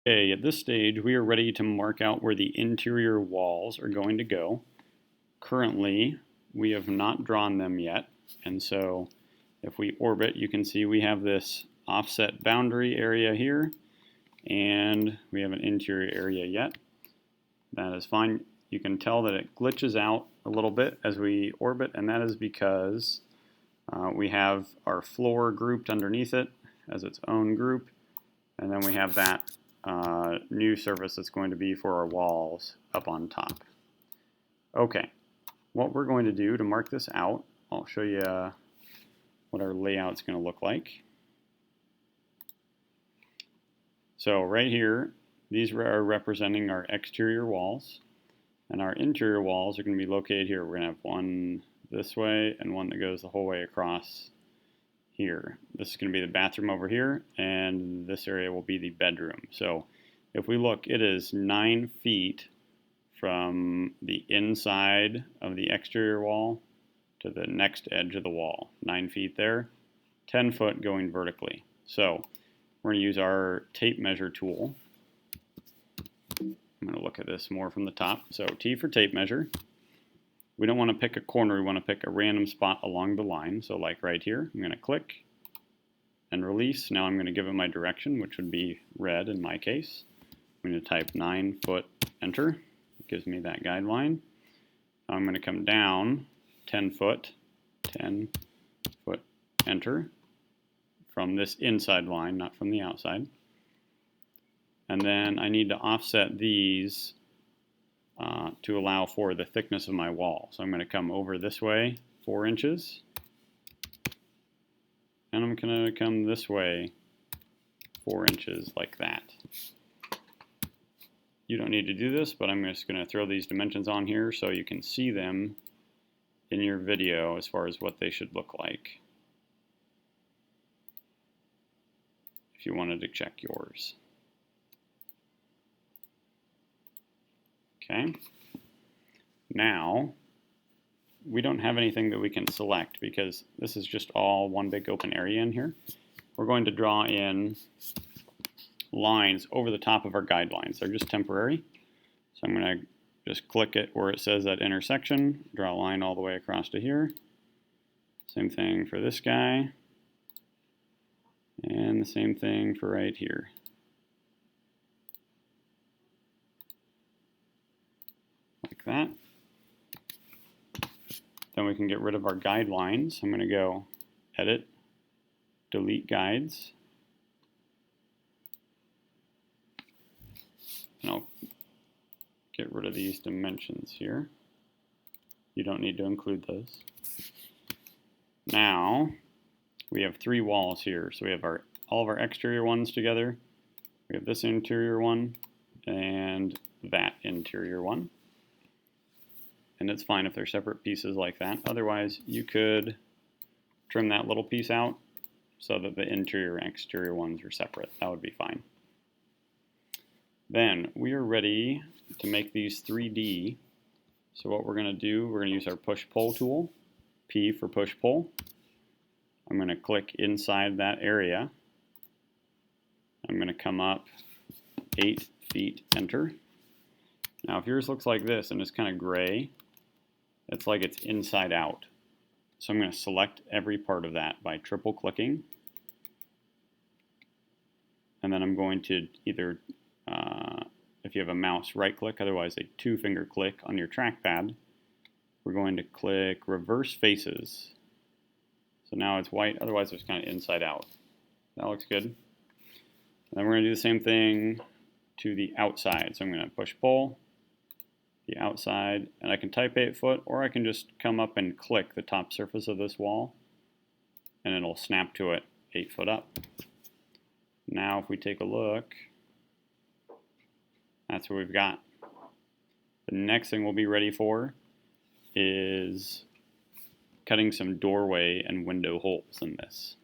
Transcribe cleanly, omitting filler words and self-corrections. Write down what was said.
Okay, at this stage we are ready to mark out where the interior walls are going to go. Currently, we have not drawn them yet, and so if we orbit, you can see we have this offset boundary area here, and we have an interior area yet. That is fine. You can tell that it glitches out a little bit as we orbit, and that is because we have our floor grouped underneath it as its own group, and then we have that new surface that's going to be for our walls up on top. Okay, what we're going to do to mark this out, I'll show you what our layout's going to look like. So right here, these are representing our exterior walls, and our interior walls are going to be located here. We're going to have one this way and one that goes the whole way across here. This is going to be the bathroom over here, and this area will be the bedroom. So if we look, it is 9 feet from the inside of the exterior wall to the next edge of the wall. 9 feet there, 10 foot going vertically. So we're going to use our tape measure tool. I'm going to look at this more from the top. So T for tape measure. We don't want to pick a corner, we want to pick a random spot along the line. So like right here, I'm going to click and release. Now I'm going to give it my direction, which would be red in my case. I'm going to type 9 foot, enter. It gives me that guideline. I'm going to come down 10 foot, enter, from this inside line, not from the outside. And then I need to offset these to allow for the thickness of my wall. So I'm going to come over this way 4 inches, and I'm going to come this way 4 inches like that. You don't need to do this, but I'm just going to throw these dimensions on here so you can see them in your video as far as what they should look like if you wanted to check yours. Okay. Now, we don't have anything that we can select because this is just all one big open area in here. We're going to draw in lines over the top of our guidelines. They're just temporary. So I'm going to just click it where it says that intersection, draw a line all the way across to here. Same thing for this guy. And the same thing for right here. Like that. Then we can get rid of our guidelines. I'm going to go Edit, Delete Guides. And I'll get rid of these dimensions here. You don't need to include those. Now, we have 3 walls here. So we have all of our exterior ones together. We have this interior one and that interior one. And it's fine if they're separate pieces like that. Otherwise, you could trim that little piece out so that the interior and exterior ones are separate. That would be fine. Then we are ready to make these 3D. So what we're going to do, we're going to use our push-pull tool. P for push-pull. I'm going to click inside that area. I'm going to come up 8 feet, enter. Now if yours looks like this and it's kind of gray, it's like it's inside out. So I'm going to select every part of that by triple clicking. And then I'm going to either, if you have a mouse, right click, otherwise a 2-finger click on your trackpad. We're going to click reverse faces. So now it's white, otherwise it's kind of inside out. That looks good. And then we're going to do the same thing to the outside. So I'm going to push pull. The outside, and I can type 8 foot, or I can just come up and click the top surface of this wall and it'll snap to it 8 foot up. Now if we take a look, that's what we've got. The next thing we'll be ready for is cutting some doorway and window holes in this.